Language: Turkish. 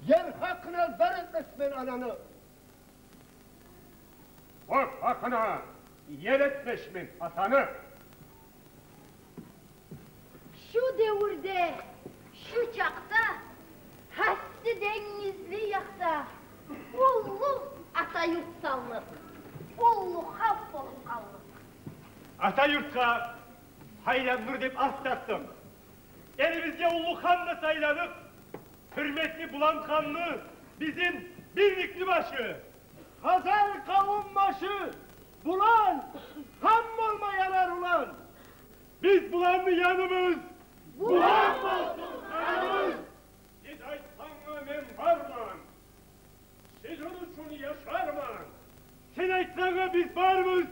yer hakkına ver etmesmen ananı. Bak hakkına yer etmeşmin atanı. Şu devirde, şu çakta, hasti denizli yakta, ullu Atayurt sallı, ullu hap olup kallı. Atayurt'a hayrandır deyip atlattım. Elimizde ullu kan da sayıladık. Hürmetli bulan kanlı bizim birlikli başı. Hazar kavun başı, bulan, ham olma yarar ulan. Biz bulanlı yanımız. Bulan olsun kanımız. Siz aytsanla men varman. Siz onun için yaşarman. Sen aytsana biz varmız.